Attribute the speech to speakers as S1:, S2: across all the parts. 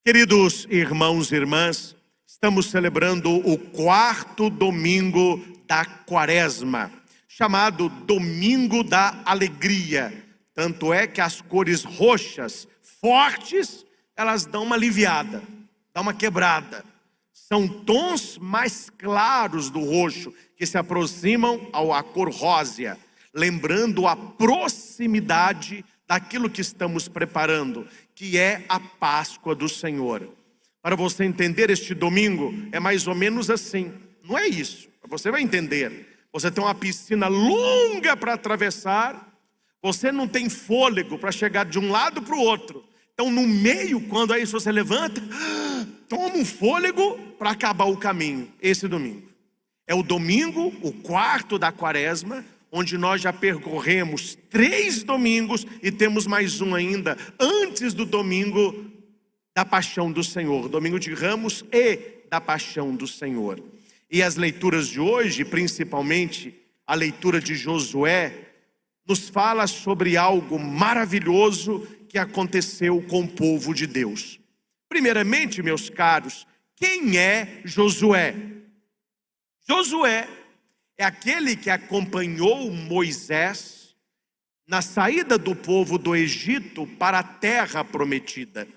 S1: Queridos irmãos e irmãs, estamos celebrando o 4º domingo da Quaresma, chamado Domingo da Alegria. Tanto é que as cores roxas, fortes, elas dão uma aliviada, dão uma quebrada. São tons mais claros do roxo, que se aproximam à cor rósea, lembrando a proximidade daquilo que estamos preparando, que é a Páscoa do Senhor. Para você entender este domingo, é mais ou menos assim. Não é isso, você vai entender. Você tem uma piscina longa para atravessar, você não tem fôlego para chegar de um lado para o outro. Então no meio, quando aí você levanta, toma um fôlego para acabar o caminho. Esse domingo é o domingo, o 4º da Quaresma, onde nós já percorremos 3 domingos e temos mais um ainda, antes do domingo da Paixão do Senhor, domingo de Ramos e da Paixão do Senhor. E as leituras de hoje, principalmente a leitura de Josué, nos fala sobre algo maravilhoso que aconteceu com o povo de Deus. Primeiramente, meus caros, quem é Josué? Josué é aquele que acompanhou Moisés na saída do povo do Egito para a terra prometida.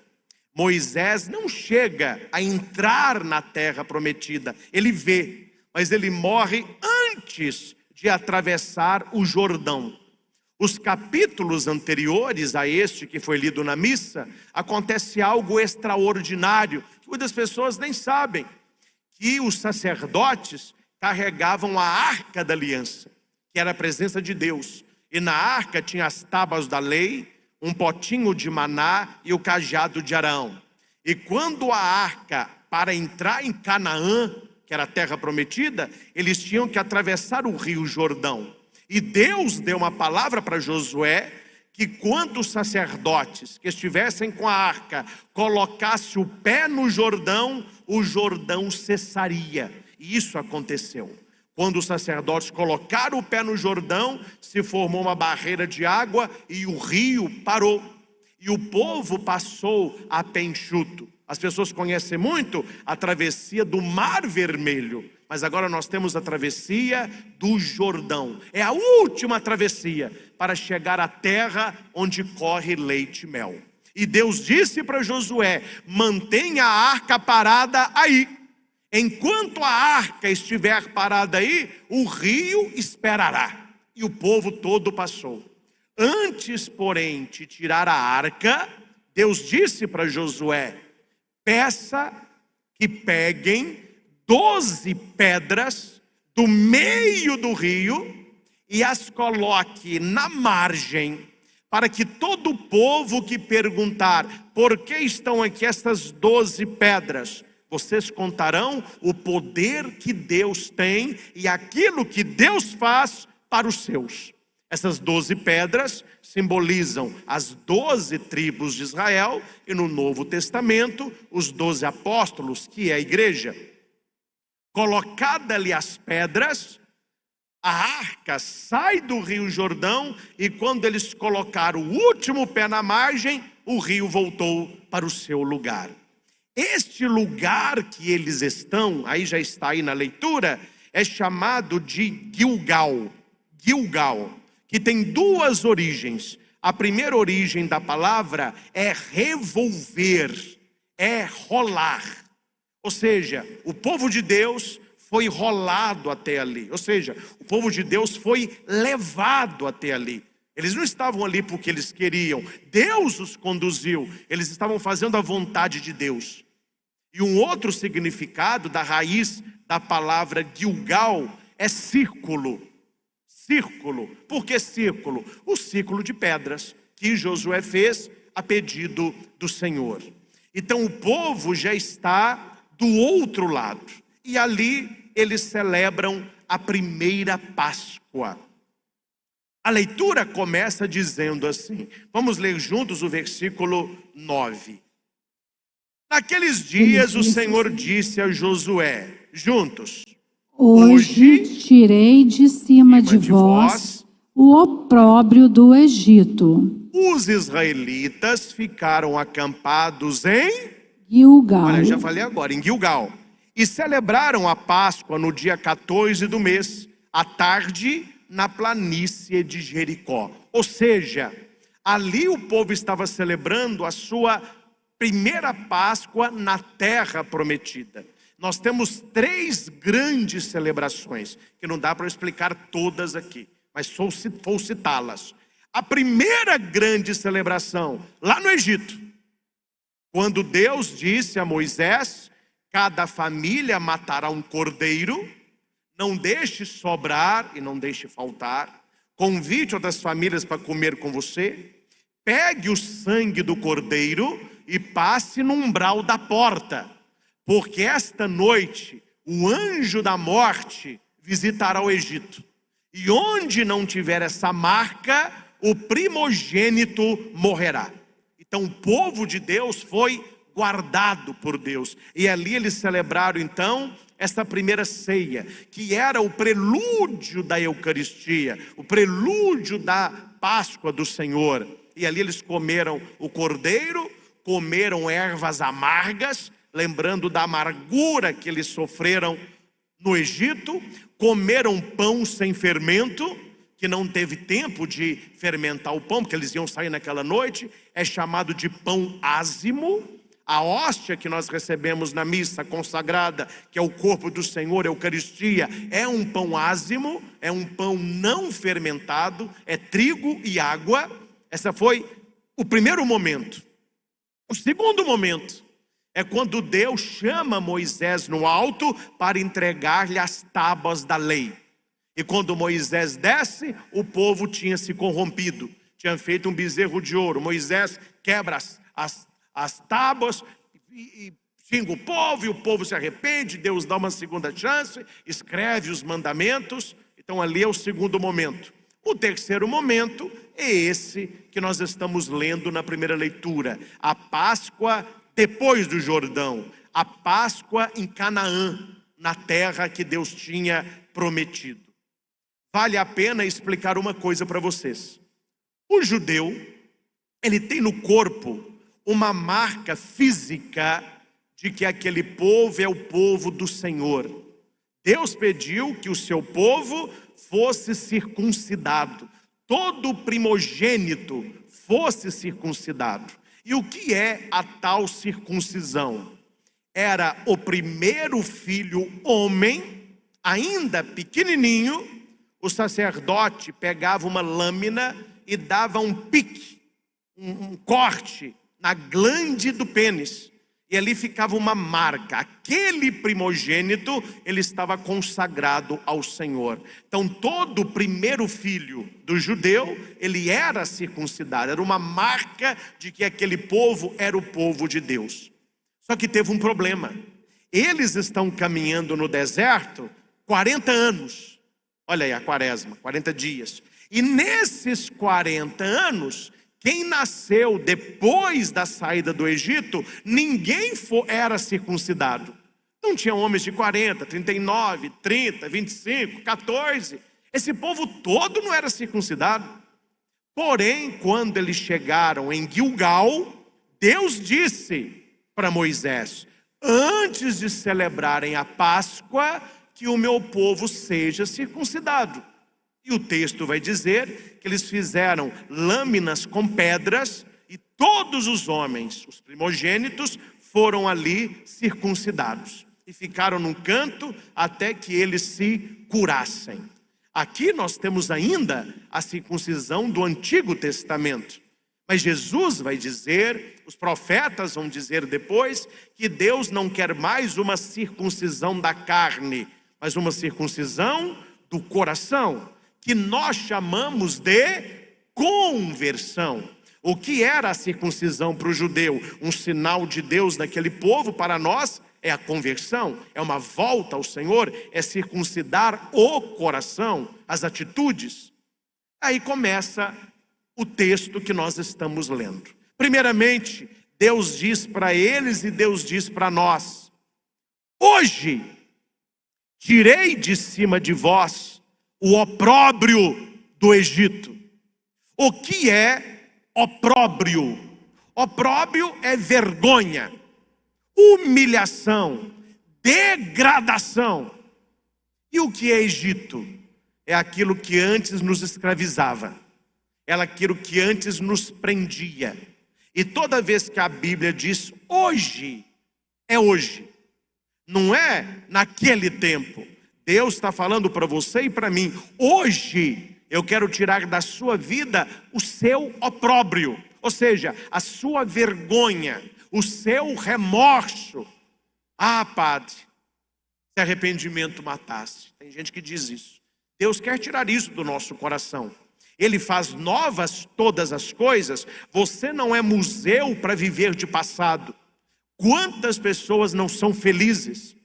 S1: Moisés não chega a entrar na terra prometida, ele vê, mas ele morre antes de atravessar o Jordão. Os capítulos anteriores a este que foi lido na missa, acontece algo extraordinário, que muitas pessoas nem sabem, que os sacerdotes carregavam a arca da aliança, que era a presença de Deus. E na arca tinha as tábuas da lei, um potinho de maná e o cajado de Arão. E quando a arca, para entrar em Canaã, que era a terra prometida, eles tinham que atravessar o rio Jordão. E Deus deu uma palavra para Josué, que quando os sacerdotes que estivessem com a arca colocassem o pé no Jordão, o Jordão cessaria. E isso aconteceu. Quando os sacerdotes colocaram o pé no Jordão, se formou uma barreira de água e o rio parou. E o povo passou a pé enxuto. As pessoas conhecem muito a travessia do Mar Vermelho, mas agora nós temos a travessia do Jordão. É a última travessia para chegar à terra onde corre leite e mel. E Deus disse para Josué: mantenha a arca parada aí. Enquanto a arca estiver parada aí, o rio esperará. E o povo todo passou. Antes, porém, de tirar a arca, Deus disse para Josué: peça que peguem 12 pedras do meio do rio e as coloque na margem, para que todo o povo que perguntar por que estão aqui estas 12 pedras, vocês contarão o poder que Deus tem e aquilo que Deus faz para os seus. Essas 12 pedras simbolizam as 12 tribos de Israel e no Novo Testamento os 12 apóstolos, que é a igreja. Colocada-lhe as pedras, a arca sai do rio Jordão e quando eles colocaram o último pé na margem, o rio voltou para o seu lugar. Este lugar que eles estão, aí já está aí na leitura, é chamado de Gilgal. Gilgal, que tem 2 origens. A primeira origem da palavra é revolver, é rolar. Ou seja, o povo de Deus foi rolado até ali. Ou seja, o povo de Deus foi levado até ali. Eles não estavam ali porque eles queriam. Deus os conduziu. Eles estavam fazendo a vontade de Deus. E um outro significado da raiz da palavra Gilgal é círculo. Círculo. Por que círculo? O círculo de pedras que Josué fez a pedido do Senhor. Então o povo já está do outro lado. E ali eles celebram a primeira Páscoa. A leitura começa dizendo assim. Vamos ler juntos o versículo 9. Naqueles dias o Senhor disse a Josué, juntos:
S2: Hoje tirei de cima de vós o opróbrio do Egito.
S1: Os israelitas ficaram acampados em
S2: Gilgal.
S1: Olha, já falei agora, em Gilgal. E celebraram a Páscoa no dia 14 do mês, à tarde, na planície de Jericó. Ou seja, ali o povo estava celebrando a sua primeira Páscoa na terra prometida. Nós temos 3 grandes celebrações, que não dá para explicar todas aqui, mas vou citá-las. A primeira grande celebração, lá no Egito, quando Deus disse a Moisés: cada família matará um cordeiro, não deixe sobrar e não deixe faltar, convide outras famílias para comer com você, pegue o sangue do cordeiro e passe no umbral da porta, porque esta noite o anjo da morte visitará o Egito, e onde não tiver essa marca, o primogênito morrerá. Então o povo de Deus foi guardado por Deus, e ali eles celebraram então essa primeira ceia, que era o prelúdio da Eucaristia, o prelúdio da Páscoa do Senhor. E ali eles comeram o cordeiro, comeram ervas amargas, lembrando da amargura que eles sofreram no Egito, comeram pão sem fermento, que não teve tempo de fermentar o pão, porque eles iam sair naquela noite, é chamado de pão ázimo. A hóstia que nós recebemos na missa consagrada, que é o corpo do Senhor, a Eucaristia, é um pão ázimo, é um pão não fermentado, é trigo e água. Esse foi o primeiro momento. O segundo momento é quando Deus chama Moisés no alto para entregar-lhe as tábuas da lei. E quando Moisés desce, o povo tinha se corrompido, tinha feito um bezerro de ouro. Moisés quebra as tábuas e xinga o povo, e o povo se arrepende. Deus dá uma segunda chance, escreve os mandamentos. Então ali é o segundo momento. O terceiro momento é esse que nós estamos lendo na primeira leitura, a Páscoa depois do Jordão, a Páscoa em Canaã, na terra que Deus tinha prometido. Vale a pena explicar uma coisa para vocês. O judeu, ele tem no corpo uma marca física de que aquele povo é o povo do Senhor. Deus pediu que o seu povo fosse circuncidado, todo primogênito fosse circuncidado. E o que é a tal circuncisão? Era o primeiro filho homem, ainda pequenininho. O sacerdote pegava uma lâmina e dava um pique, um corte na glande do pênis, e ali ficava uma marca. Aquele primogênito, ele estava consagrado ao Senhor. Então todo o primeiro filho do judeu, ele era circuncidado, era uma marca de que aquele povo era o povo de Deus. Só que teve um problema. Eles estão caminhando no deserto 40 anos. Olha aí a quaresma, 40 dias. E nesses 40 anos, quem nasceu depois da saída do Egito, ninguém era circuncidado. Não tinha homens de 40, 39, 30, 25, 14. Esse povo todo não era circuncidado. Porém, quando eles chegaram em Gilgal, Deus disse para Moisés: antes de celebrarem a Páscoa, que o meu povo seja circuncidado. E o texto vai dizer que eles fizeram lâminas com pedras, e todos os homens, os primogênitos, foram ali circuncidados. E ficaram num canto até que eles se curassem. Aqui nós temos ainda a circuncisão do Antigo Testamento. Mas Jesus vai dizer, os profetas vão dizer depois, que Deus não quer mais uma circuncisão da carne, mas uma circuncisão do coração, que nós chamamos de conversão. O que era a circuncisão para o judeu? Um sinal de Deus naquele povo. Para nós é a conversão, é uma volta ao Senhor, é circuncidar o coração, as atitudes. Aí começa o texto que nós estamos lendo. Primeiramente, Deus diz para eles e Deus diz para nós: hoje tirei de cima de vós o opróbrio do Egito. O que é opróbrio? Opróbrio é vergonha. humilhação, degradação. E o que é Egito? É aquilo que antes nos escravizava, era aquilo que antes nos prendia. E toda vez que a Bíblia diz hoje, é hoje, não é naquele tempo. Deus está falando para você e para mim, hoje eu quero tirar da sua vida o seu opróbrio, ou seja, a sua vergonha, o seu remorso. Ah, Padre, se arrependimento matasse. Tem gente que diz isso. Deus quer tirar isso do nosso coração. Ele faz novas todas as coisas. Você não é museu para viver de passado. Quantas pessoas não são felizes?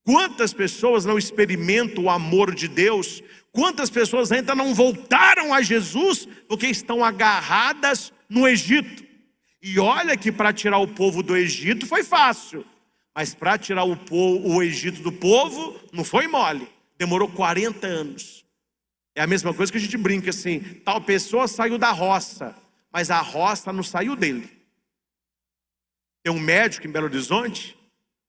S1: Quantas pessoas não experimentam o amor de Deus? Quantas pessoas ainda não voltaram a Jesus porque estão agarradas no Egito? E olha que para tirar o povo do Egito foi fácil, mas para tirar o Egito do povo não foi mole. Demorou 40 anos. É a mesma coisa que a gente brinca assim, tal pessoa saiu da roça, mas a roça não saiu dele. Tem um médico em Belo Horizonte,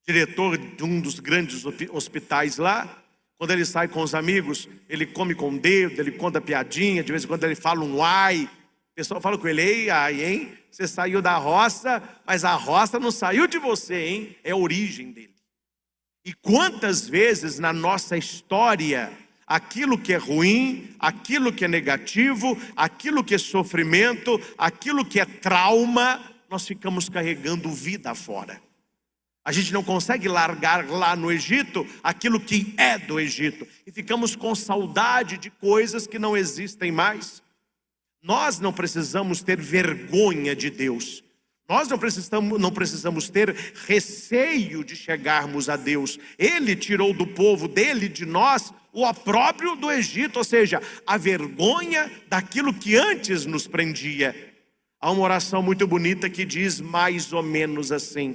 S1: diretor de um dos grandes hospitais lá. Quando ele sai com os amigos, ele come com o dedo, ele conta piadinha, de vez em quando ele fala um ai. O pessoal fala com ele, ei, ai, hein? Você saiu da roça, mas a roça não saiu de você, hein? É a origem dele. E quantas vezes na nossa história, aquilo que é ruim, aquilo que é negativo, aquilo que é sofrimento, aquilo que é trauma, nós ficamos carregando vida fora. A gente não consegue largar lá no Egito aquilo que é do Egito. E ficamos com saudade de coisas que não existem mais. Nós não precisamos ter vergonha de Deus. Nós não precisamos ter receio de chegarmos a Deus. Ele tirou do povo dele, de nós, o opróbrio do Egito, ou seja, a vergonha daquilo que antes nos prendia. Há uma oração muito bonita que diz mais ou menos assim: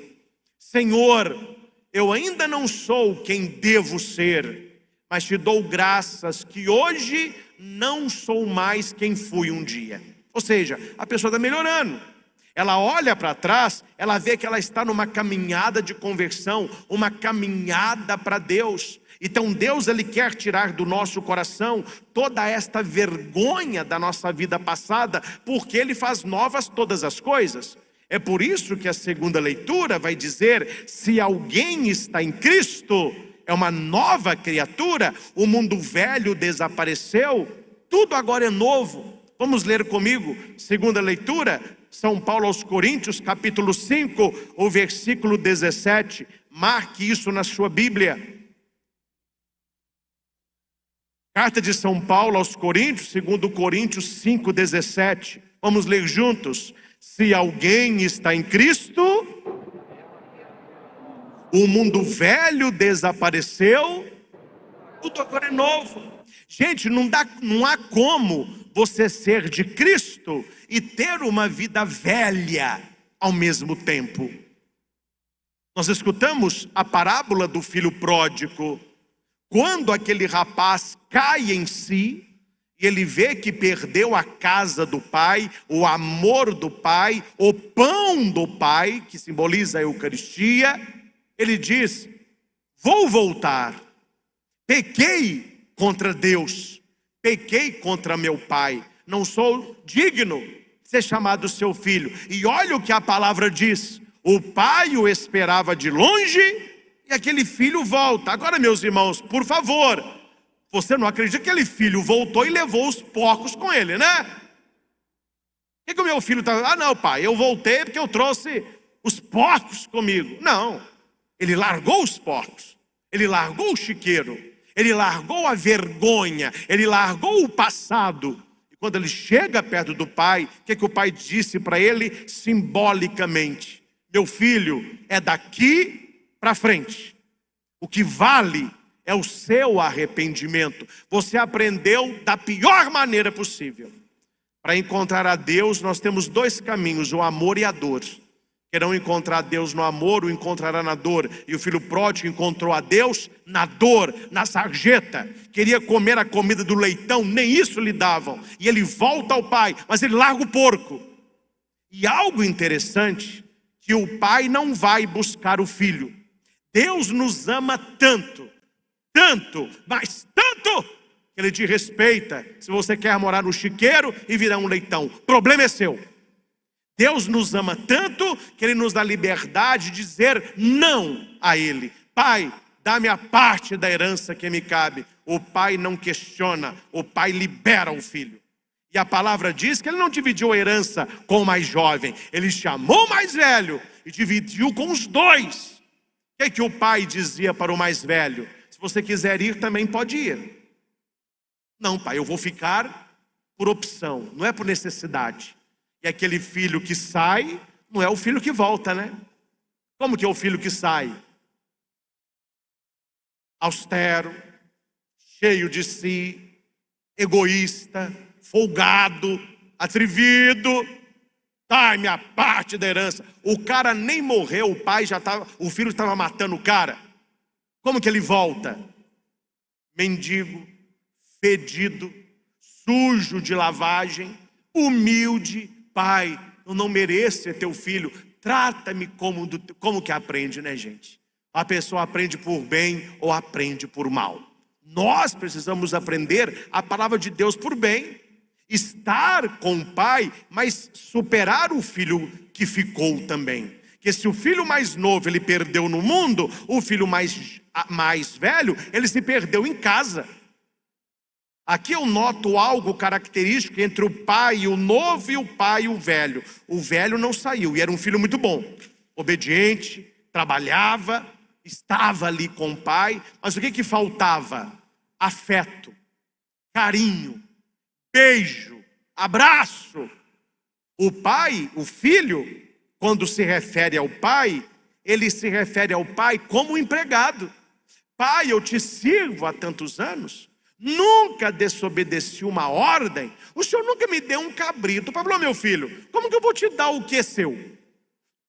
S1: Senhor, eu ainda não sou quem devo ser, mas te dou graças que hoje não sou mais quem fui um dia. Ou seja, a pessoa está melhorando. Ela olha para trás, ela vê que ela está numa caminhada de conversão, uma caminhada para Deus. Então Deus, Ele quer tirar do nosso coração toda esta vergonha da nossa vida passada, porque Ele faz novas todas as coisas. É por isso que a segunda leitura vai dizer, se alguém está em Cristo, é uma nova criatura, o mundo velho desapareceu, tudo agora é novo. Vamos ler comigo, segunda leitura, São Paulo aos Coríntios, capítulo 5, o versículo 17. Marque isso na sua Bíblia. Carta de São Paulo aos Coríntios, segundo Coríntios 5, 17. Vamos ler juntos. Se alguém está em Cristo, o mundo velho desapareceu, tudo agora é novo. Gente, não há como você ser de Cristo e ter uma vida velha ao mesmo tempo. Nós escutamos a parábola do filho pródigo. Quando aquele rapaz cai em si, e ele vê que perdeu a casa do pai, o amor do pai, o pão do pai, que simboliza a Eucaristia, ele diz, vou voltar, pequei contra Deus, pequei contra meu pai, não sou digno de ser chamado seu filho. E olha o que a palavra diz, o pai o esperava de longe, e aquele filho volta. Agora, meus irmãos, por favor, você não acredita que aquele filho voltou e levou os porcos com ele, né? O que o meu filho está... Ah, não, pai, eu voltei porque eu trouxe os porcos comigo. Não, ele largou os porcos, ele largou o chiqueiro, ele largou a vergonha, ele largou o passado. E quando ele chega perto do pai, o que o pai disse para ele simbolicamente? Meu filho, é daqui para frente. O que vale é o seu arrependimento. Você aprendeu da pior maneira possível. Para encontrar a Deus, nós temos dois caminhos, o amor e a dor. Querão encontrar Deus no amor, o encontrará na dor. E o filho pródigo encontrou a Deus na dor, na sarjeta. Queria comer a comida do leitão, nem isso lhe davam. E ele volta ao pai, mas ele larga o porco. E algo interessante, que que o pai não vai buscar o filho. Deus nos ama tanto, tanto, mas tanto, que Ele te respeita. Se você quer morar no chiqueiro e virar um leitão, o problema é seu. Deus nos ama tanto que Ele nos dá liberdade de dizer não a Ele. Pai, dá-me a parte da herança que me cabe. O pai não questiona, o pai libera o filho. E a palavra diz que Ele não dividiu a herança com o mais jovem. Ele chamou o mais velho e dividiu com os dois. O que o pai dizia para o mais velho? Se você quiser ir, também pode ir. Não, pai, eu vou ficar por opção, não é por necessidade. E aquele filho que sai, não é o filho que volta, né? Como que é o filho que sai? Austero, cheio de si, egoísta, folgado, atrevido. Dai minha parte da herança. O cara nem morreu, o filho estava matando o cara. Como que ele volta? Mendigo, fedido, sujo de lavagem, humilde. Pai, eu não mereço ser teu filho. Trata-me como que aprende, né, gente? A pessoa aprende por bem ou aprende por mal. Nós precisamos aprender a palavra de Deus por bem. Estar com o pai, mas superar o filho que ficou também. Que se o filho mais novo ele perdeu no mundo, o filho mais velho, ele se perdeu em casa. Aqui eu noto algo característico entre o pai o novo e o pai o velho. O velho não saiu e era um filho muito bom, obediente, trabalhava, estava ali com o pai. Mas o que faltava? Afeto, carinho, beijo, abraço. O pai, o filho, quando se refere ao pai, ele se refere ao pai como empregado. Pai, eu te sirvo há tantos anos, nunca desobedeci uma ordem, o senhor nunca me deu um cabrito. Falou, meu filho, como que eu vou te dar o que é seu?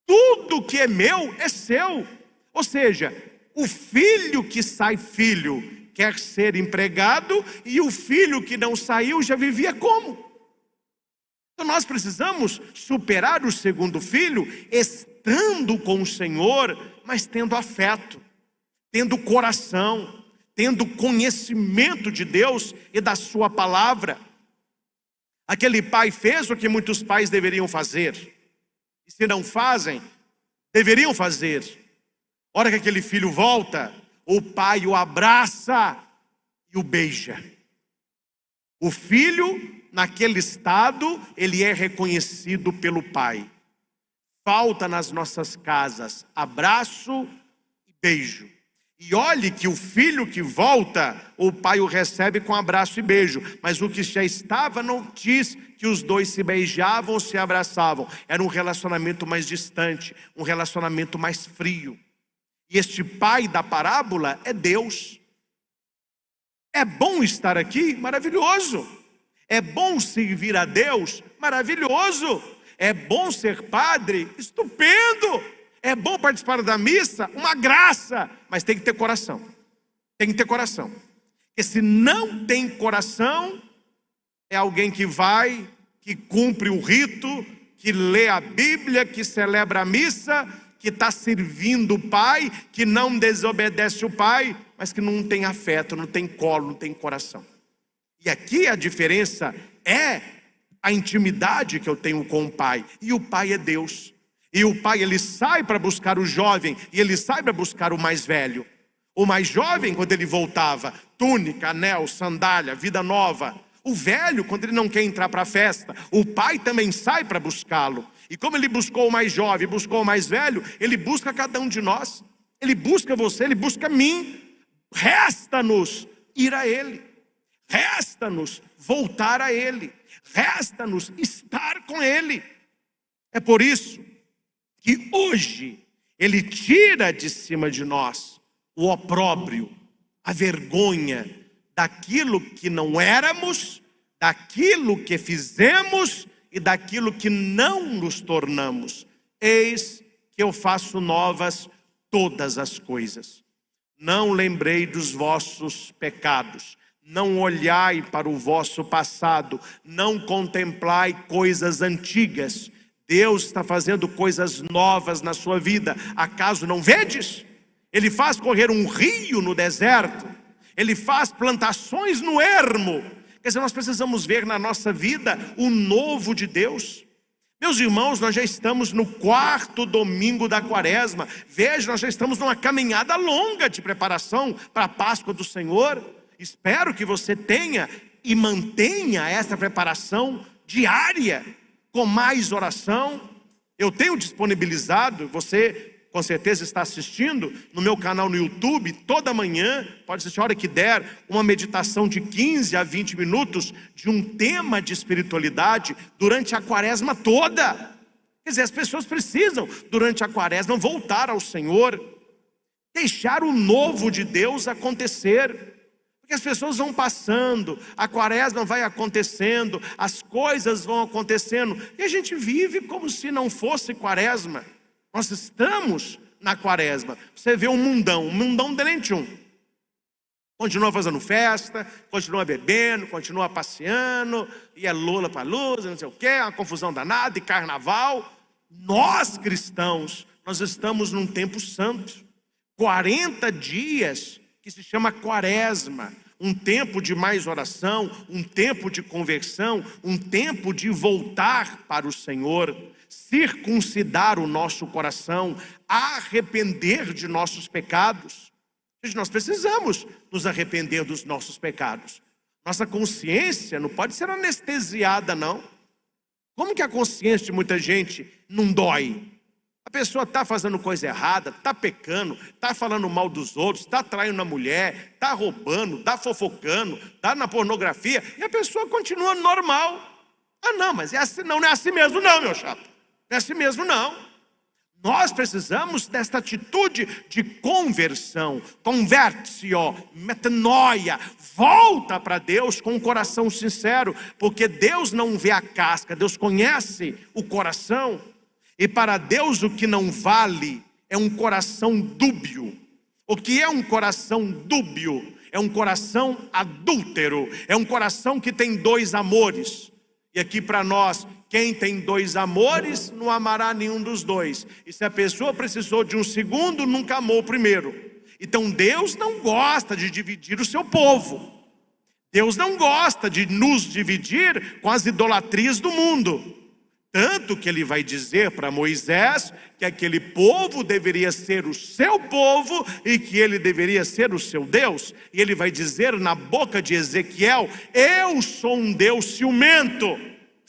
S1: Tudo que é meu é seu. Ou seja, o filho que sai filho quer ser empregado, e o filho que não saiu já vivia como? Então nós precisamos superar o segundo filho, estando com o Senhor, mas tendo afeto, tendo coração, tendo conhecimento de Deus e da sua palavra. Aquele pai fez o que muitos pais deveriam fazer, e se não fazem, deveriam fazer. A hora que aquele filho volta, o pai o abraça e o beija. O filho, naquele estado, ele é reconhecido pelo pai. Falta nas nossas casas abraço e beijo. E olhe que o filho que volta, o pai o recebe com abraço e beijo. Mas o que já estava não diz que os dois se beijavam ou se abraçavam. Era um relacionamento mais distante, um relacionamento mais frio. E este pai da parábola é Deus. É bom estar aqui? Maravilhoso. É bom servir a Deus? Maravilhoso. É bom ser padre? Estupendo. É bom participar da missa? Uma graça. Mas tem que ter coração. Tem que ter coração. Porque se não tem coração, é alguém que vai, que cumpre o rito, que lê a Bíblia, que celebra a missa, que está servindo o pai, que não desobedece o pai, mas que não tem afeto, não tem colo, não tem coração. E aqui a diferença é a intimidade que eu tenho com o pai. E o pai é Deus. E o pai, ele sai para buscar o jovem, e ele sai para buscar o mais velho. O mais jovem, quando ele voltava, túnica, anel, sandália, vida nova. O velho, quando ele não quer entrar para a festa, o pai também sai para buscá-lo. E como ele buscou o mais jovem, buscou o mais velho, ele busca cada um de nós. Ele busca você, ele busca mim. Resta-nos ir a ele. Resta-nos voltar a ele. Resta-nos estar com ele. É por isso que hoje ele tira de cima de nós o opróbrio, a vergonha daquilo que não éramos, daquilo que fizemos e daquilo que não nos tornamos. Eis que eu faço novas todas as coisas. Não lembrei dos vossos pecados, não olhai para o vosso passado, não contemplai coisas antigas. Deus está fazendo coisas novas na sua vida. Acaso não vedes? Ele faz correr um rio no deserto. Ele faz plantações no ermo. Quer dizer, nós precisamos ver na nossa vida o novo de Deus. Meus irmãos, nós já estamos no 4º domingo da quaresma. Veja, nós já estamos numa caminhada longa de preparação para a Páscoa do Senhor. Espero que você tenha e mantenha essa preparação diária, com mais oração. Eu tenho disponibilizado, você com certeza está assistindo no meu canal no YouTube, toda manhã, pode assistir a hora que der, uma meditação de 15 a 20 minutos de um tema de espiritualidade durante a quaresma toda. Quer dizer, as pessoas precisam, durante a quaresma, voltar ao Senhor, deixar o novo de Deus acontecer. Porque as pessoas vão passando, a quaresma vai acontecendo, as coisas vão acontecendo, e a gente vive como se não fosse quaresma. Nós estamos na quaresma. Você vê um mundão de nenhum. Continua fazendo festa, continua bebendo, continua passeando, e é Lula para Lula, não sei o quê, uma confusão danada, e carnaval. Nós cristãos, nós estamos num tempo santo. 40 dias que se chama quaresma. Um tempo de mais oração, um tempo de conversão, um tempo de voltar para o Senhor, circuncidar o nosso coração, arrepender de nossos pecados. Nós precisamos nos arrepender dos nossos pecados. Nossa consciência não pode ser anestesiada, não. Como que a consciência de muita gente não dói? A pessoa está fazendo coisa errada, está pecando, está falando mal dos outros, está traindo a mulher, está roubando, está fofocando, está na pornografia, e a pessoa continua normal. Ah não, mas é assim, não é assim mesmo não, meu chato. Não é assim mesmo não. Nós precisamos desta atitude de conversão. Convertio, metanoia. Volta para Deus com um coração sincero, porque Deus não vê a casca, Deus conhece o coração. E para Deus o que não vale é um coração dúbio. O que é um coração dúbio? É um coração adúltero. É um coração que tem 2 amores. E aqui para nós, quem tem 2 amores não amará nenhum dos 2. E se a pessoa precisou de um segundo, nunca amou o primeiro. Então Deus não gosta de dividir o seu povo. Deus não gosta de nos dividir com as idolatrias do mundo. Tanto que ele vai dizer para Moisés que aquele povo deveria ser o seu povo e que ele deveria ser o seu Deus. E ele vai dizer na boca de Ezequiel: eu sou um Deus ciumento.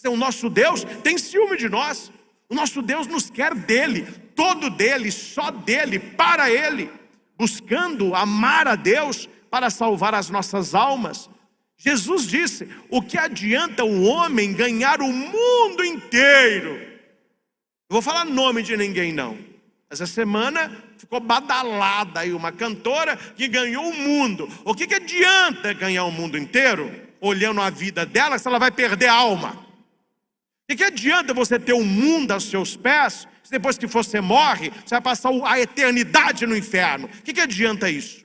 S1: O nosso Deus tem ciúme de nós. O nosso Deus nos quer dele, todo dele, só dele, para ele. Buscando amar a Deus para salvar as nossas almas. Jesus disse: o que adianta o homem ganhar o mundo inteiro? Não vou falar nome de ninguém não. Essa semana ficou badalada aí uma cantora que ganhou o mundo. O que adianta ganhar o mundo inteiro? Olhando a vida dela, se ela vai perder a alma. O que adianta você ter o mundo aos seus pés, se depois que você morre, você vai passar a eternidade no inferno? O que adianta isso?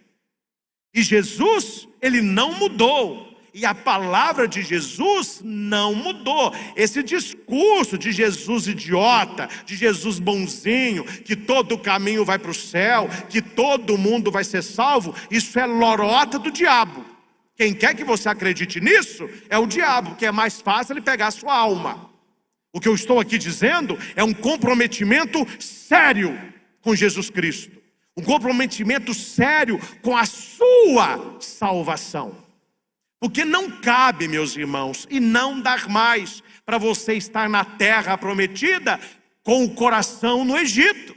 S1: E Jesus, ele não mudou. E a palavra de Jesus não mudou. Esse discurso de Jesus idiota, de Jesus bonzinho, que todo o caminho vai para o céu, que todo mundo vai ser salvo, isso é lorota do diabo. Quem quer que você acredite nisso é o diabo, que é mais fácil ele pegar a sua alma. O que eu estou aqui dizendo é um comprometimento sério com Jesus Cristo. Um comprometimento sério com a sua salvação. Porque não cabe, meus irmãos, e não dá mais para você estar na terra prometida com o coração no Egito.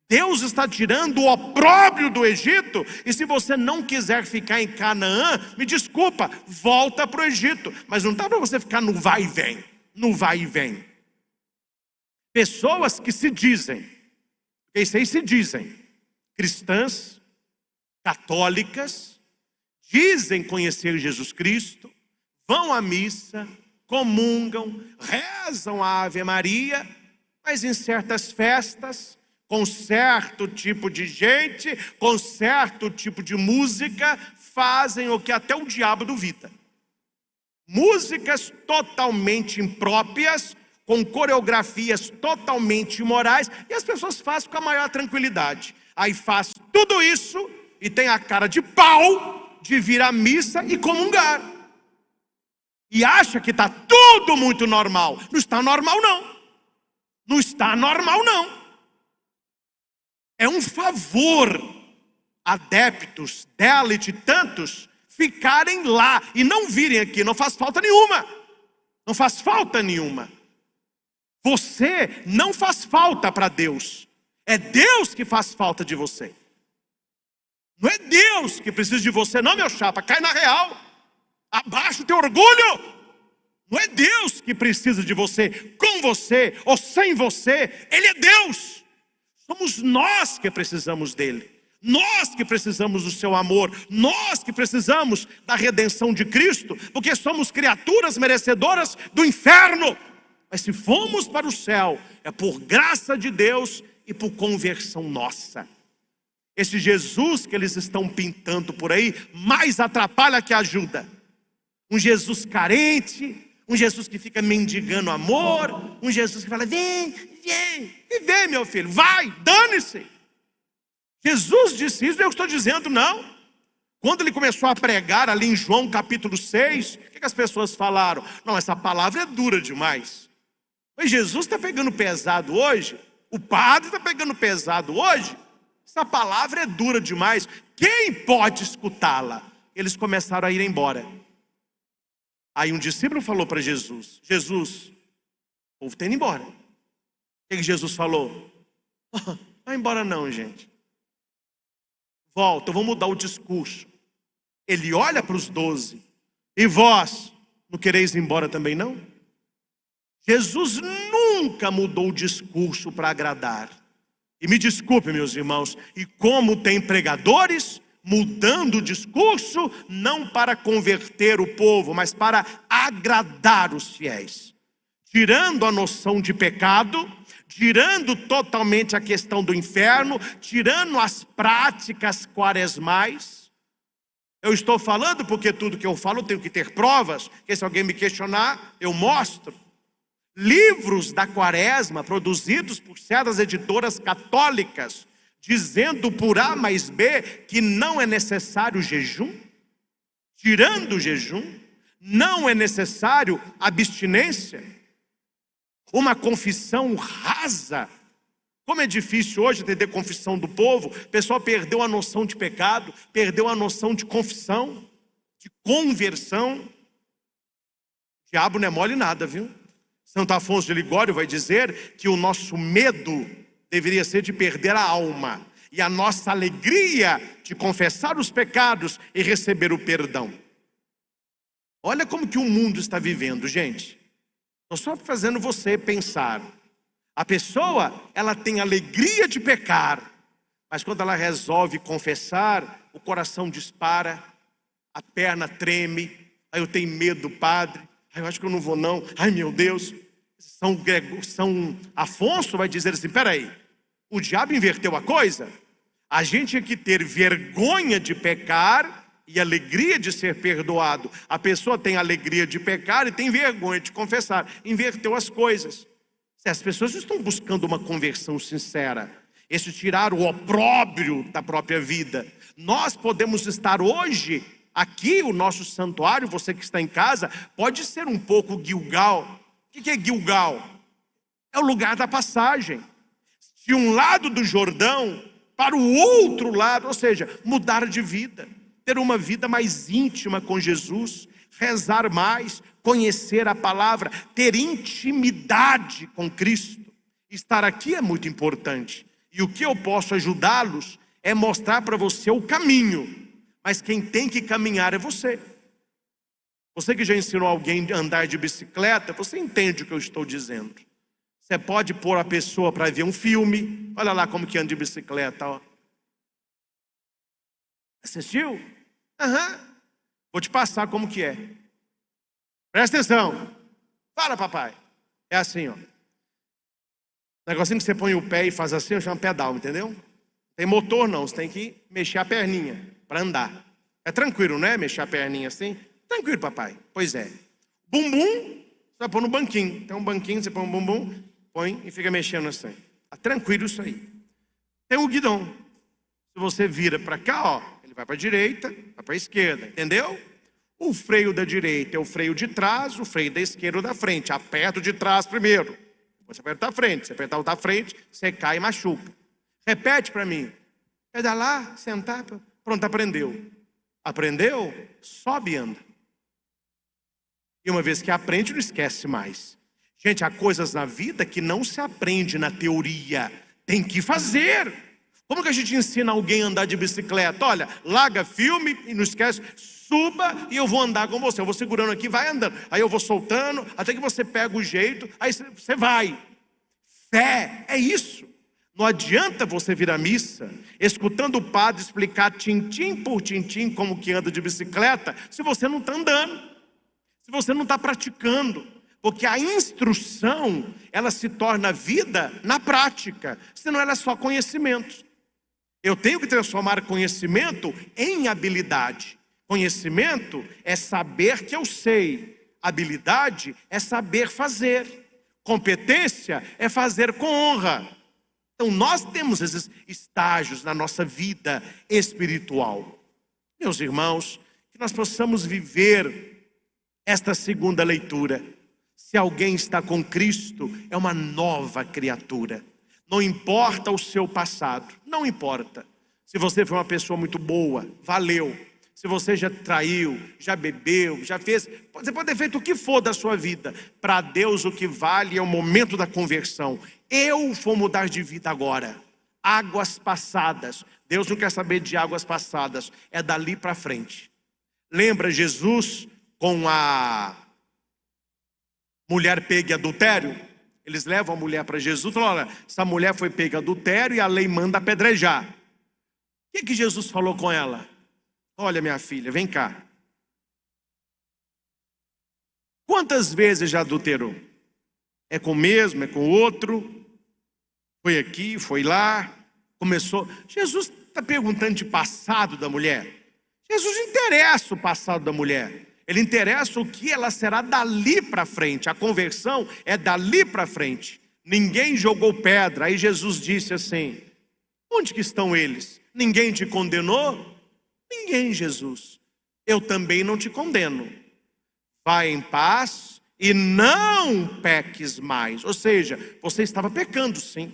S1: Deus está tirando o opróbrio do Egito, e se você não quiser ficar em Canaã, me desculpa, volta para o Egito. Mas não dá para você ficar no vai e vem, no vai e vem. Pessoas que se dizem, cristãs, católicas, dizem conhecer Jesus Cristo, vão à missa, comungam, rezam a Ave Maria, mas em certas festas, com certo tipo de gente, com certo tipo de música, fazem o que até o diabo duvida. Músicas totalmente impróprias, com coreografias totalmente imorais, e as pessoas fazem com a maior tranquilidade. Aí faz tudo isso e tem a cara de pau de vir à missa e comungar. E acha que está tudo muito normal. Não está normal, não. Não está normal, não. É um favor, adeptos dela e de tantos, ficarem lá e não virem aqui. Não faz falta nenhuma. Não faz falta nenhuma. Você não faz falta para Deus. É Deus que faz falta de você. Não é Deus que precisa de você, não, meu chapa. Cai na real. Abaixa o teu orgulho. Não é Deus que precisa de você, com você ou sem você. Ele é Deus. Somos nós que precisamos dele. Nós que precisamos do seu amor. Nós que precisamos da redenção de Cristo. Porque somos criaturas merecedoras do inferno. Mas se fomos para o céu, é por graça de Deus e por conversão nossa. Esse Jesus que eles estão pintando por aí, mais atrapalha que ajuda. Um Jesus carente, um Jesus que fica mendigando amor, um Jesus que fala, vem, meu filho, vai, dane-se. Jesus disse isso, eu estou dizendo não. Quando ele começou a pregar ali em João capítulo 6, o que as pessoas falaram? Não, essa palavra é dura demais. Mas Jesus está pegando pesado hoje, o padre está pegando pesado hoje, essa palavra é dura demais, quem pode escutá-la? Eles começaram a ir embora. Aí um discípulo falou para Jesus, Jesus, o povo está indo embora. O que Jesus falou? Vai embora não, gente. Volta, vamos mudar o discurso. Ele olha para os 12, e vós, não quereis ir embora também não? Jesus nunca mudou o discurso para agradar. E me desculpe, meus irmãos, e como tem pregadores mudando o discurso, não para converter o povo, mas para agradar os fiéis, tirando a noção de pecado, tirando totalmente a questão do inferno, tirando as práticas quaresmais. Eu estou falando porque tudo que eu falo eu tenho que ter provas, que se alguém me questionar, eu mostro. Livros da quaresma produzidos por certas editoras católicas, dizendo por A mais B que não é necessário jejum, tirando o jejum, não é necessário abstinência, uma confissão rasa. Como é difícil hoje entender confissão do povo, o pessoal perdeu a noção de pecado, perdeu a noção de confissão, de conversão. O diabo não é mole nada, viu? Santo Afonso de Ligório vai dizer que o nosso medo deveria ser de perder a alma, e a nossa alegria de confessar os pecados e receber o perdão. Olha como que o mundo está vivendo, gente. Estou só fazendo você pensar. A pessoa, ela tem alegria de pecar, mas quando ela resolve confessar, o coração dispara, a perna treme, aí eu tenho medo, padre, aí eu acho que eu não vou não, ai meu Deus. São Afonso vai dizer assim, peraí, o diabo inverteu a coisa? A gente tinha que ter vergonha de pecar e alegria de ser perdoado. A pessoa tem alegria de pecar e tem vergonha de confessar. Inverteu as coisas. As pessoas não estão buscando uma conversão sincera. Esse tirar o opróbrio da própria vida. Nós podemos estar hoje, aqui o nosso santuário, você que está em casa, pode ser um pouco Gilgal. O que é Gilgal? É o lugar da passagem. De um lado do Jordão para o outro lado, ou seja, mudar de vida, ter uma vida mais íntima com Jesus, rezar mais, conhecer a palavra, ter intimidade com Cristo. Estar aqui é muito importante. E o que eu posso ajudá-los é mostrar para você o caminho. Mas quem tem que caminhar é você. Você que já ensinou alguém a andar de bicicleta, você entende o que eu estou dizendo. Você pode pôr a pessoa para ver um filme. Olha lá como que anda de bicicleta, ó. Assistiu? Vou te passar como que é. Presta atenção. Fala, papai. É assim, ó. Negocinho que você põe o pé e faz assim, eu chamo pedal, entendeu? Não tem motor não, você tem que mexer a perninha para andar. É tranquilo, não é? Mexer a perninha assim. Tranquilo, papai. Pois é. Bumbum, você vai pôr no banquinho. Tem um banquinho, você põe um bumbum, põe e fica mexendo assim. Tá tranquilo isso aí. Tem o guidão. Se você vira para cá, ó, ele vai para a direita, vai para a esquerda, entendeu? O freio da direita é o freio de trás, o freio da esquerda é o da frente. Aperta o de trás primeiro. Você aperta a frente. Se apertar o da frente, você cai e machuca. Repete para mim. Pedalar, sentar, pronto, aprendeu. Aprendeu? Sobe e anda. E uma vez que aprende, não esquece mais. Gente, há coisas na vida que não se aprende na teoria. Tem que fazer. Como que a gente ensina alguém a andar de bicicleta? Olha, larga filme e não esquece, suba e eu vou andar com você. Eu vou segurando aqui, vai andando. Aí eu vou soltando, até que você pega o jeito, aí você vai. Fé é isso. Não adianta você vir à missa, escutando o padre explicar tintim por tintim como que anda de bicicleta, se você não está andando, se você não está praticando. Porque a instrução, ela se torna vida na prática, senão ela é só conhecimento. Eu tenho que transformar conhecimento em habilidade. Conhecimento é saber que eu sei. Habilidade é saber fazer. Competência é fazer com honra. Então nós temos esses estágios na nossa vida espiritual. Meus irmãos, que nós possamos viver esta segunda leitura. Se alguém está com Cristo, é uma nova criatura. Não importa o seu passado, não importa. Se você foi uma pessoa muito boa, valeu. Se você já traiu, já bebeu, já fez, você pode ter feito o que for da sua vida. Para Deus o que vale é o momento da conversão. Eu vou mudar de vida agora. Águas passadas. Deus não quer saber de águas passadas, é dali para frente. Lembra Jesus com a mulher pega em adultério? Eles levam a mulher para Jesus e falam, olha, essa mulher foi pega em adultério e a lei manda apedrejar. O que Jesus falou com ela? Olha, minha filha, vem cá. Quantas vezes já adulterou? É com o mesmo, é com o outro? Foi aqui, foi lá, começou. Jesus está perguntando de passado da mulher. Jesus interessa o passado da mulher. Ele interessa o que ela será dali para frente. A conversão é dali para frente. Ninguém jogou pedra. Aí Jesus disse assim, onde que estão eles? Ninguém te condenou? Ninguém, Jesus. Eu também não te condeno. Vai em paz e não peques mais. Ou seja, você estava pecando sim.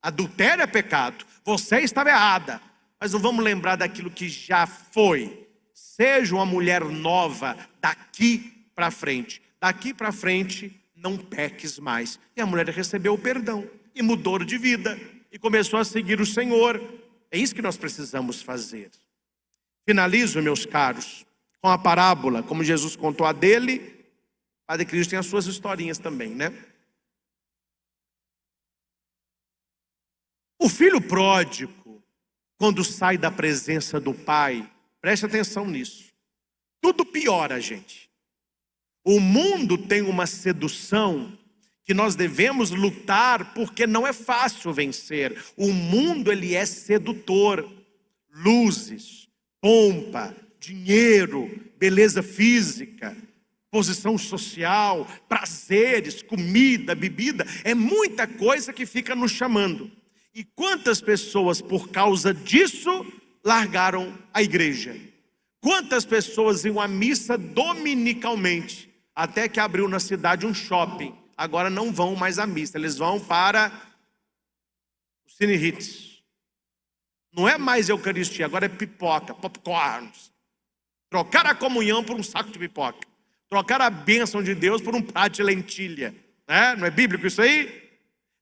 S1: Adultério é pecado. Você estava errada. Mas não vamos lembrar daquilo que já foi. Seja uma mulher nova daqui para frente. Daqui para frente, não peques mais. E a mulher recebeu o perdão e mudou de vida. E começou a seguir o Senhor. É isso que nós precisamos fazer. Finalizo, meus caros, com a parábola, como Jesus contou a dele. Padre Cristo tem as suas historinhas também, né? O filho pródigo, quando sai da presença do pai, preste atenção nisso. Tudo piora, gente. O mundo tem uma sedução que nós devemos lutar porque não é fácil vencer. O mundo, ele é sedutor. Luzes, pompa, dinheiro, beleza física, posição social, prazeres, comida, bebida. É muita coisa que fica nos chamando. E quantas pessoas, por causa disso, largaram a igreja? Quantas pessoas iam à missa dominicalmente, até que abriu na cidade um shopping, agora não vão mais à missa, eles vão para o Cine Hits. Não é mais Eucaristia, agora é pipoca, popcorns. Trocar a comunhão por um saco de pipoca. Trocar a bênção de Deus por um prato de lentilha. Não é bíblico isso aí?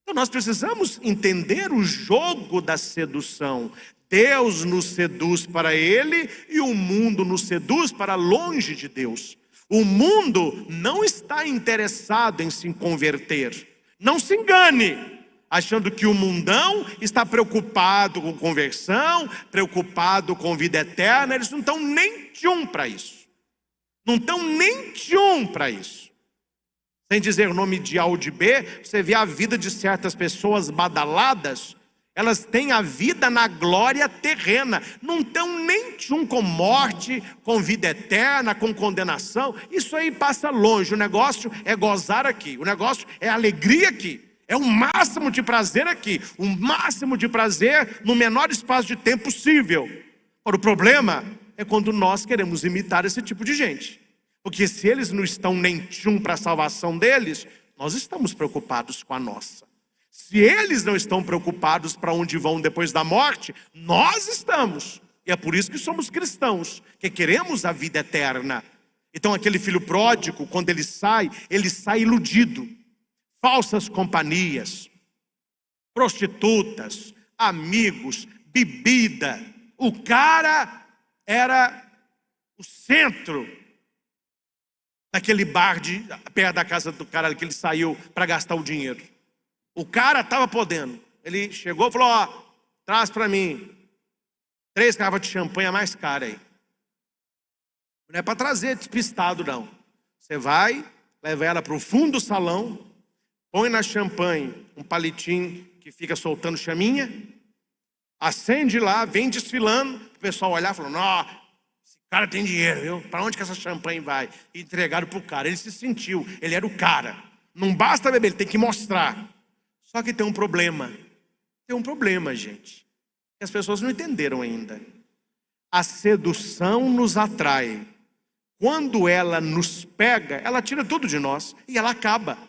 S1: Então nós precisamos entender o jogo da sedução. Deus nos seduz para Ele e o mundo nos seduz para longe de Deus. O mundo não está interessado em se converter. Não se engane, achando que o mundão está preocupado com conversão, preocupado com vida eterna. Eles não estão nem tchum para isso. Não estão nem tchum para isso. Sem dizer o nome de A ou de B, você vê a vida de certas pessoas badaladas Elas têm a vida na glória terrena. Não estão nem com morte, com vida eterna, com condenação. Isso aí passa longe. O negócio é gozar aqui. O negócio é alegria aqui. É o máximo de prazer aqui. O máximo de prazer no menor espaço de tempo possível. Ora, o problema é quando nós queremos imitar esse tipo de gente. Porque se eles não estão nem tchum para a salvação deles, nós estamos preocupados com a nossa. Se eles não estão preocupados para onde vão depois da morte, nós estamos. E é por isso que somos cristãos, que queremos a vida eterna. Então aquele filho pródigo, quando ele sai iludido. Falsas companhias, prostitutas, amigos, bebida. O cara era o centro daquele bar perto da casa do cara que ele saiu para gastar o dinheiro. O cara estava podendo. Ele chegou e falou: ó, traz para mim 3 garrafas de champanhe mais cara aí. Não é para trazer despistado, não. Você vai, leva ela para o fundo do salão, põe na champanhe um palitinho que fica soltando chaminha, acende lá, vem desfilando, o pessoal olhar e falar: não, esse cara tem dinheiro, viu? Para onde que essa champanhe vai? E entregaram para o cara. Ele se sentiu, ele era o cara. Não basta beber, ele tem que mostrar. Só que tem um problema. Tem um problema, gente, que as pessoas não entenderam ainda. A sedução nos atrai. Quando ela nos pega, ela tira tudo de nós e ela acaba.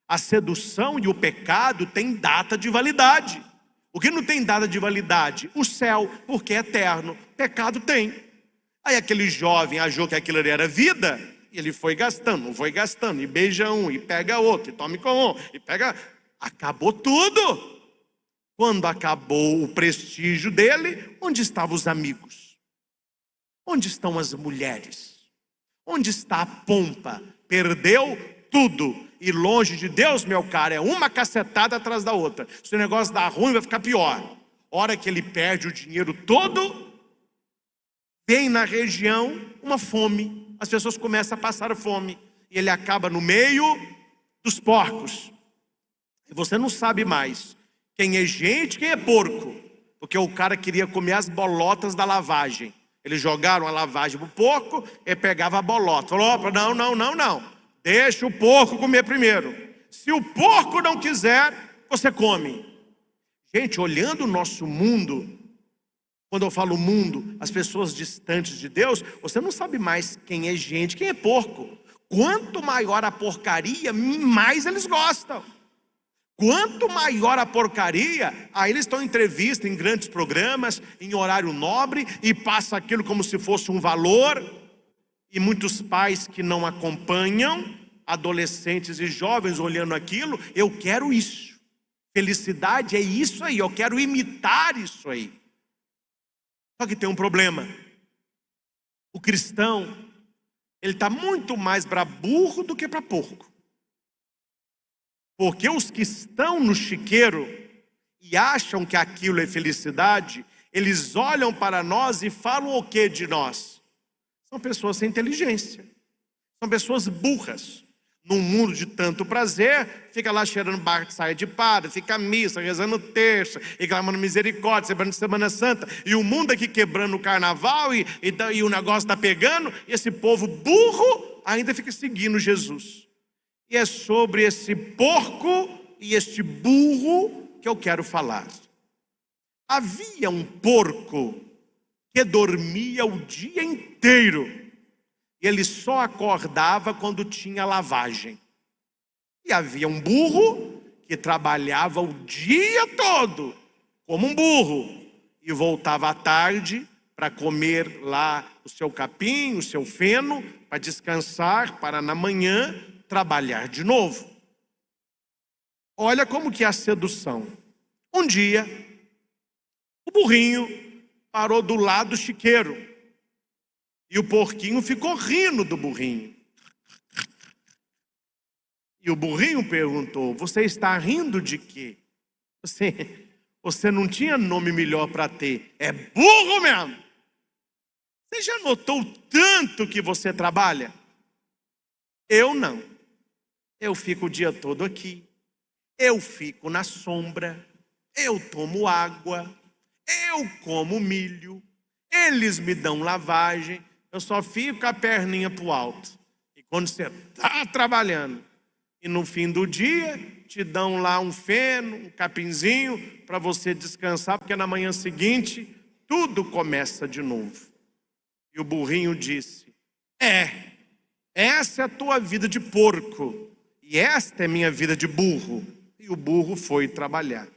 S1: A sedução e o pecado têm data de validade. O que não tem data de validade? O céu, porque é eterno. Pecado tem. Aí aquele jovem achou que aquilo ali era vida, e ele foi gastando, e beija um, e pega outro, e tome com um, e pega... Acabou tudo. Quando acabou o prestígio dele, onde estavam os amigos? Onde estão as mulheres? Onde está a pompa? Perdeu tudo. E longe de Deus, meu caro, é uma cacetada atrás da outra. Se o negócio dá ruim, vai ficar pior. Hora que ele perde o dinheiro todo, vem na região uma fome. As pessoas começam a passar fome. E ele acaba no meio dos porcos. E você não sabe mais quem é gente, quem é porco. Porque o cara queria comer as bolotas da lavagem. Eles jogaram a lavagem pro porco, ele pegava a bolota. Falou: opa, não. Deixa o porco comer primeiro. Se o porco não quiser, você come. Gente, olhando o nosso mundo, quando eu falo mundo, as pessoas distantes de Deus, você não sabe mais quem é gente, quem é porco. Quanto maior a porcaria, mais eles gostam. Quanto maior a porcaria, aí eles estão em entrevista, em grandes programas, em horário nobre, e passa aquilo como se fosse um valor. E muitos pais que não acompanham, adolescentes e jovens olhando aquilo: eu quero isso. Felicidade é isso aí, eu quero imitar isso aí. Só que tem um problema. O cristão, ele está muito mais para burro do que para porco. Porque os que estão no chiqueiro e acham que aquilo é felicidade, eles olham para nós e falam o que de nós? São pessoas sem inteligência. São pessoas burras. Num mundo de tanto prazer, fica lá cheirando barra de saia de padre, fica à missa, rezando terça, e clamando misericórdia, celebrando Semana Santa, e o mundo aqui quebrando o carnaval, e o negócio está pegando, e esse povo burro ainda fica seguindo Jesus. E é sobre esse porco e este burro que eu quero falar. Havia um porco que dormia o dia inteiro. E ele só acordava quando tinha lavagem. E havia um burro que trabalhava o dia todo, como um burro. E voltava à tarde para comer lá o seu capim, o seu feno, para descansar, para na manhã trabalhar de novo. Olha como que é a sedução. Um dia, o burrinho parou do lado do chiqueiro. E o porquinho ficou rindo do burrinho. E o burrinho perguntou: você está rindo de quê? Você não tinha nome melhor para ter. É burro mesmo. Você já notou tanto que você trabalha? Eu não. Eu fico o dia todo aqui. Eu fico na sombra. eu tomo água, eu como milho, eles me dão lavagem, eu só fico com a perninha pro alto. E quando você está trabalhando, e no fim do dia, te dão lá um feno, um capinzinho, para você descansar, porque na manhã seguinte, tudo começa de novo. E o burrinho disse, essa é a tua vida de porco, e esta é minha vida de burro. E o burro foi trabalhar.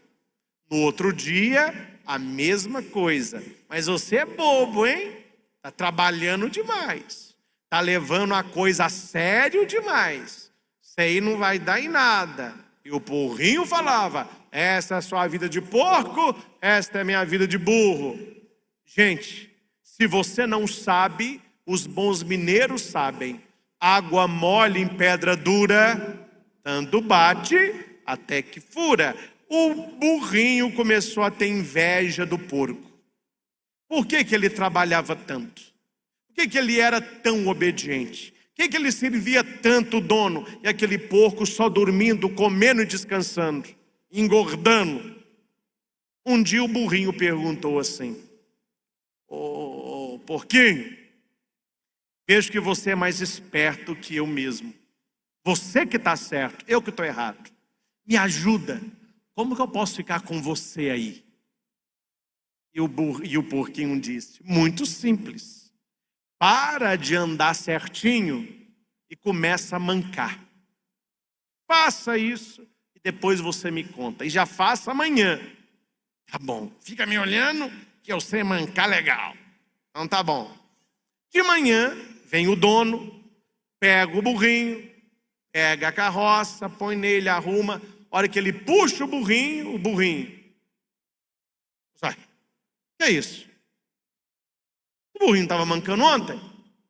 S1: No outro dia, a mesma coisa. Mas você é bobo, hein? Está trabalhando demais. Está levando a coisa a sério demais. Isso aí não vai dar em nada. E o burrinho falava, essa é a sua vida de porco, esta é a minha vida de burro. Gente, se você não sabe, os bons mineiros sabem. Água mole em pedra dura, tanto bate até que fura. O burrinho começou a ter inveja do porco. Por que ele trabalhava tanto? Por que ele era tão obediente? Por que ele servia tanto o dono? E aquele porco só dormindo, comendo e descansando, engordando. Um dia o burrinho perguntou assim, ô porquinho, vejo que você é mais esperto que eu mesmo. Você que está certo, eu que estou errado. Me ajuda. Como que eu posso ficar com você aí? E o porquinho disse, muito simples. Para de andar certinho e começa a mancar. Faça isso e depois você me conta. E já faça amanhã. Tá bom, fica me olhando que eu sei mancar legal. Então tá bom. De manhã vem o dono, pega o burrinho, pega a carroça, põe nele, arruma. A hora que ele puxa o burrinho sai. Que é isso? O burrinho estava mancando ontem.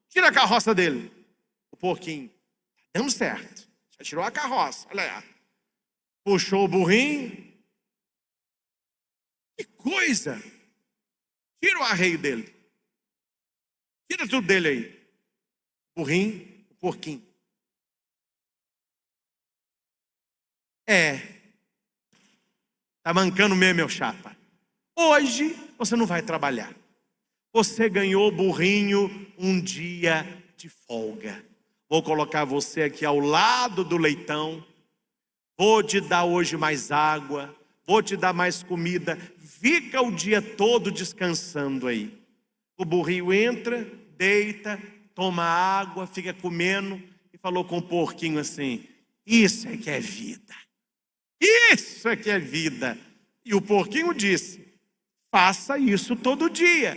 S1: Tira a carroça dele. O porquinho, tá dando certo. Já tirou a carroça, olha lá. Puxou o burrinho. Que coisa! Tira o arreio dele. Tira tudo dele aí. O burrinho, o porquinho. Tá mancando mesmo, meu chapa. Hoje você não vai trabalhar. Você ganhou, burrinho, um dia de folga. Vou colocar você aqui ao lado do leitão. Vou te dar hoje mais água. Vou te dar mais comida. Fica o dia todo descansando aí. O burrinho entra, deita, toma água, fica comendo. E falou com o porquinho assim, isso é que é vida. Isso é que é vida. E o porquinho disse, faça isso todo dia.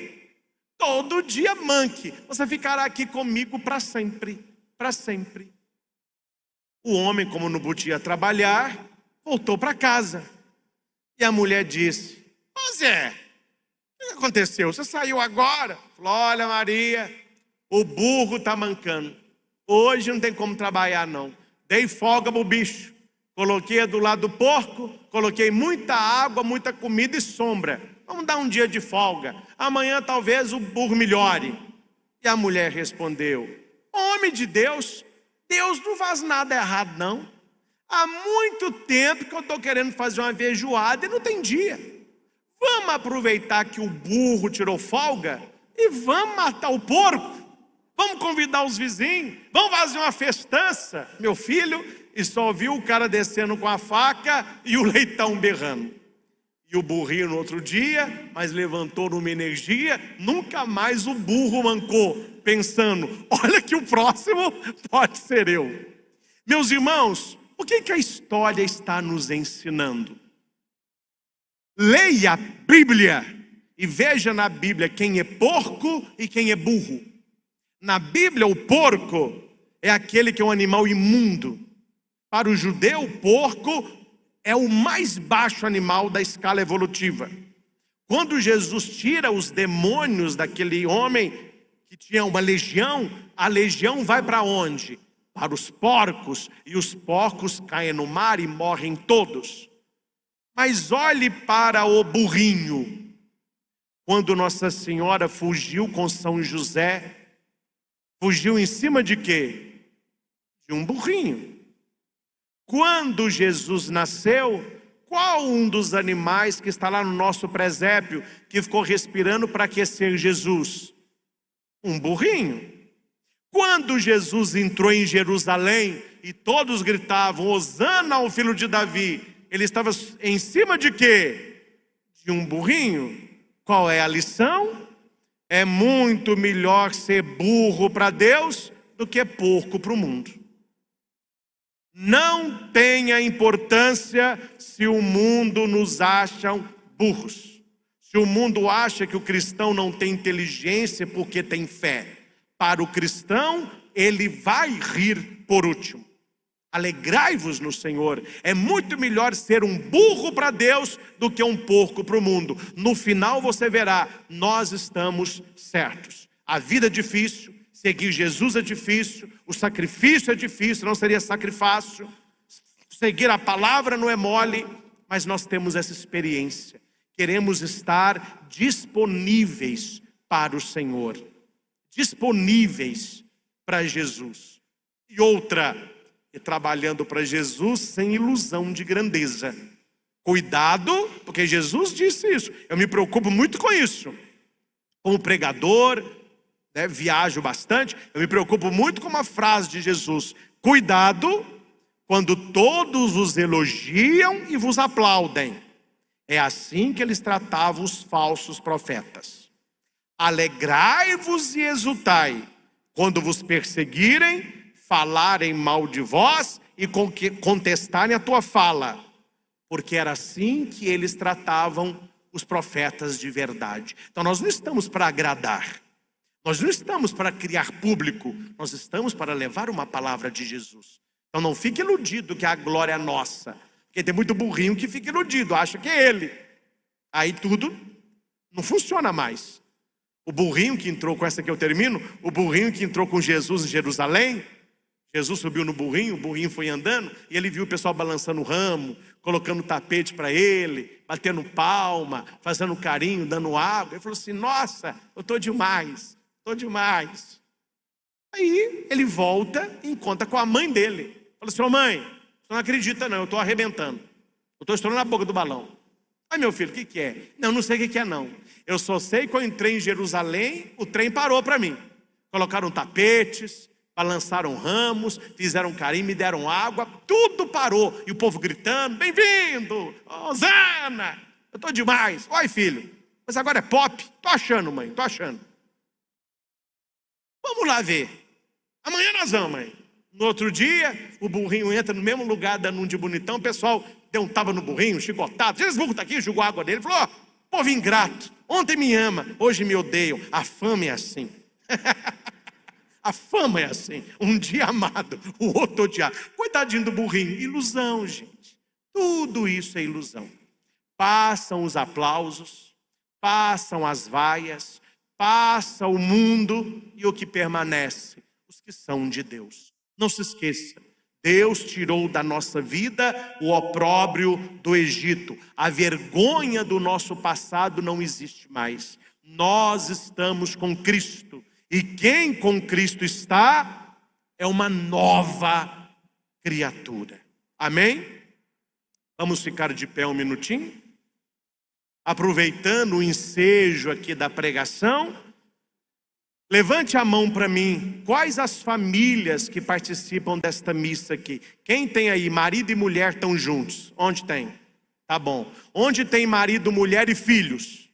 S1: Todo dia manque. Você ficará aqui comigo para sempre. Para sempre. O homem, como não podia trabalhar, voltou para casa. E a mulher disse, ô Zé, o que aconteceu? Você saiu agora? Falou, olha Maria, o burro está mancando. Hoje não tem como trabalhar não. Dei folga pro bicho. Coloquei do lado do porco, coloquei muita água, muita comida e sombra. Vamos dar um dia de folga. Amanhã talvez o burro melhore. E a mulher respondeu, homem de Deus, Deus não faz nada errado não. Há muito tempo que eu estou querendo fazer uma feijoada e não tem dia. Vamos aproveitar que o burro tirou folga e vamos matar o porco. Vamos convidar os vizinhos, vamos fazer uma festança. Meu filho, e só viu o cara descendo com a faca e o leitão berrando. E o burrinho no outro dia, mas levantou numa energia, nunca mais o burro mancou, pensando, olha que o próximo pode ser eu. Meus irmãos, o que a história está nos ensinando? Leia a Bíblia e veja na Bíblia quem é porco e quem é burro. Na Bíblia, o porco é aquele que é um animal imundo. Para o judeu, o porco é o mais baixo animal da escala evolutiva. Quando Jesus tira os demônios daquele homem que tinha uma legião, a legião vai para onde? Para os porcos, e os porcos caem no mar e morrem todos. Mas olhe para o burrinho. Quando Nossa Senhora fugiu com São José, fugiu em cima de quê? De um burrinho. Quando Jesus nasceu, Qual um dos animais que está lá no nosso presépio que ficou respirando para aquecer Jesus? Um burrinho. Quando Jesus entrou em Jerusalém e todos gritavam, Hosana ao filho de Davi, ele estava em cima de quê? De um burrinho. Qual é a lição? É muito melhor ser burro para Deus do que porco para o mundo. Não tenha importância se o mundo nos acha burros. Se o mundo acha que o cristão não tem inteligência porque tem fé. Para o cristão, ele vai rir por último. Alegrai-vos no Senhor. É muito melhor ser um burro para Deus do que um porco para o mundo. No final você verá, nós estamos certos. A vida é difícil, seguir Jesus é difícil, o sacrifício é difícil, não seria sacrifício. Seguir a palavra não é mole, mas nós temos essa experiência. Queremos estar disponíveis para o Senhor. Disponíveis para Jesus. E outra, trabalhando para Jesus sem ilusão de grandeza. Cuidado, porque Jesus disse isso. Eu me preocupo muito com isso. Como pregador, viajo bastante, eu me preocupo muito com uma frase de Jesus. Cuidado quando todos os elogiam e vos aplaudem. É assim que eles tratavam os falsos profetas. Alegrai-vos e exultai quando vos perseguirem, falarem mal de vós e contestarem a tua fala, porque era assim que eles tratavam os profetas de verdade. Então nós não estamos para agradar, nós não estamos para criar público, nós estamos para levar uma palavra de Jesus. Então não fique iludido que a glória é nossa, porque tem muito burrinho que fica iludido, acha que é ele, aí tudo não funciona mais. O burrinho que entrou, com essa que eu termino, o burrinho que entrou com Jesus em Jerusalém, Jesus subiu no burrinho, o burrinho foi andando, e ele viu o pessoal balançando o ramo, colocando tapete para ele, batendo palma, fazendo carinho, dando água. Ele falou assim, nossa, eu estou demais, estou demais. Aí ele volta e encontra com a mãe dele. Falou assim, ô mãe, você não acredita não, eu estou arrebentando. Eu estou estourando a boca do balão. Ai meu filho, o que é? Não sei o que é não. Eu só sei que eu entrei em Jerusalém, o trem parou para mim. Colocaram tapetes, balançaram ramos, fizeram carinho, me deram água, tudo parou. E o povo gritando, bem-vindo, Hosana, eu estou demais. Oi filho, mas agora é pop? Tô achando mãe, tô achando. Vamos lá ver. Amanhã nós vamos, mãe. No outro dia, o burrinho entra no mesmo lugar, dando um de bonitão, o pessoal deu um tapa no burrinho, chicotado. Jesus burro está aqui, jogou água dele, falou, povo ingrato, ontem me ama, hoje me odeiam. A fama é assim. A fama é assim. Um dia amado, o outro odiado. Coitadinho do burrinho. Ilusão, gente. Tudo isso é ilusão. Passam os aplausos, passam as vaias, passa o mundo e o que permanece? Os que são de Deus. Não se esqueça. Deus tirou da nossa vida o opróbrio do Egito. A vergonha do nosso passado não existe mais. Nós estamos com Cristo. E quem com Cristo está, é uma nova criatura. Amém? Vamos ficar de pé um minutinho? Aproveitando o ensejo aqui da pregação, levante a mão para mim. Quais as famílias que participam desta missa aqui? Quem tem aí, marido e mulher estão juntos? Onde tem? Tá bom. Onde tem marido, mulher e filhos?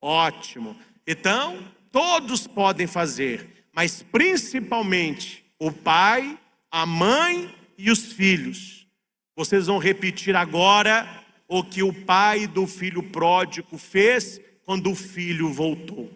S1: Ótimo. Então, todos podem fazer, mas principalmente o pai, a mãe e os filhos. Vocês vão repetir agora o que o pai do filho pródigo fez quando o filho voltou.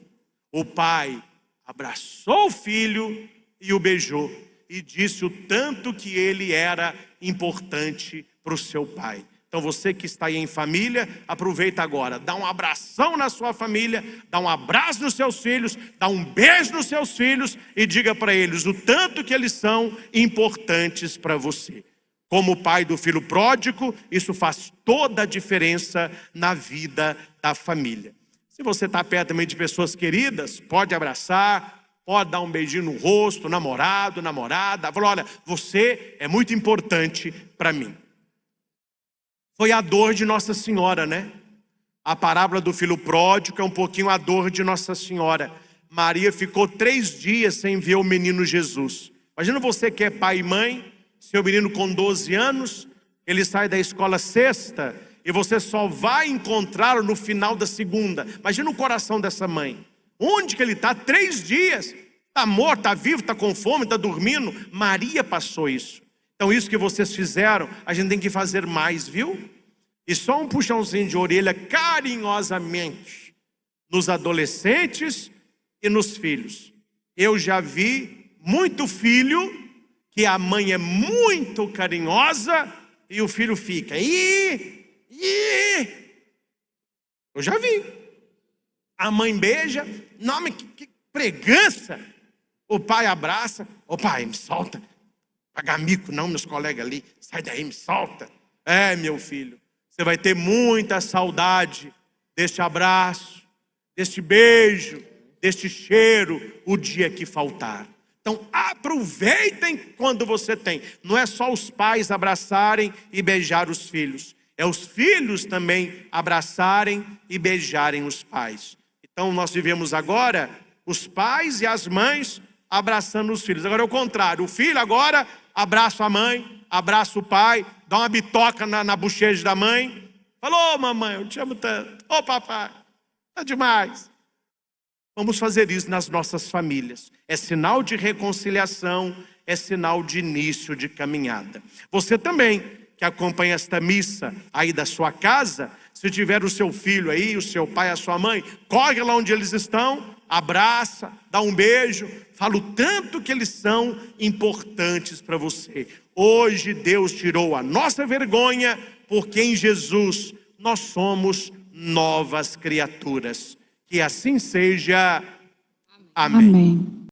S1: O pai abraçou o filho e o beijou e disse o tanto que ele era importante para o seu pai. Então você que está aí em família, aproveita agora, dá um abração na sua família, dá um abraço nos seus filhos, dá um beijo nos seus filhos e diga para eles o tanto que eles são importantes para você. Como pai do filho pródigo, isso faz toda a diferença na vida da família. Se você está perto também de pessoas queridas, pode abraçar, pode dar um beijinho no rosto, namorado, namorada, fala, olha, você é muito importante para mim. foi a dor de Nossa Senhora, né? A parábola do filho pródigo é um pouquinho a dor de Nossa Senhora. Maria ficou 3 dias sem ver o menino Jesus. Imagina você que é pai e mãe, seu menino com 12 anos, ele sai da escola sexta e você só vai encontrá-lo no final da segunda. Imagina o coração dessa mãe. Onde que ele está? 3 dias. Está morto, está vivo, está com fome, está dormindo. Maria passou isso. Então isso que vocês fizeram, a gente tem que fazer mais, viu? E só um puxãozinho de orelha carinhosamente nos adolescentes e nos filhos. Eu já vi muito filho que a mãe é muito carinhosa e o filho fica. Eu já vi. A mãe beija. Não, mas que preguiça. O pai abraça. Ô pai, me solta. Pagar mico não, meus colegas ali. Sai daí, me solta. É, meu filho. Você vai ter muita saudade deste abraço, deste beijo, deste cheiro, o dia que faltar. Então aproveitem quando você tem. Não é só os pais abraçarem e beijar os filhos. É os filhos também abraçarem e beijarem os pais. Então nós vivemos agora os pais e as mães abraçando os filhos. Agora é o contrário. O filho agora abraça a mãe, abraça o pai, dá uma bitoca na bochecha da mãe. Falou, mamãe, eu te amo tanto. Ô papai, tá demais. Vamos fazer isso nas nossas famílias. É sinal de reconciliação, é sinal de início de caminhada. Você também, que acompanha esta missa aí da sua casa, se tiver o seu filho aí, o seu pai, a sua mãe, corre lá onde eles estão, abraça, dá um beijo, fala o tanto que eles são importantes para você. Hoje Deus tirou a nossa vergonha, porque em Jesus nós somos novas criaturas. Que assim seja. Amém.
S2: Amém.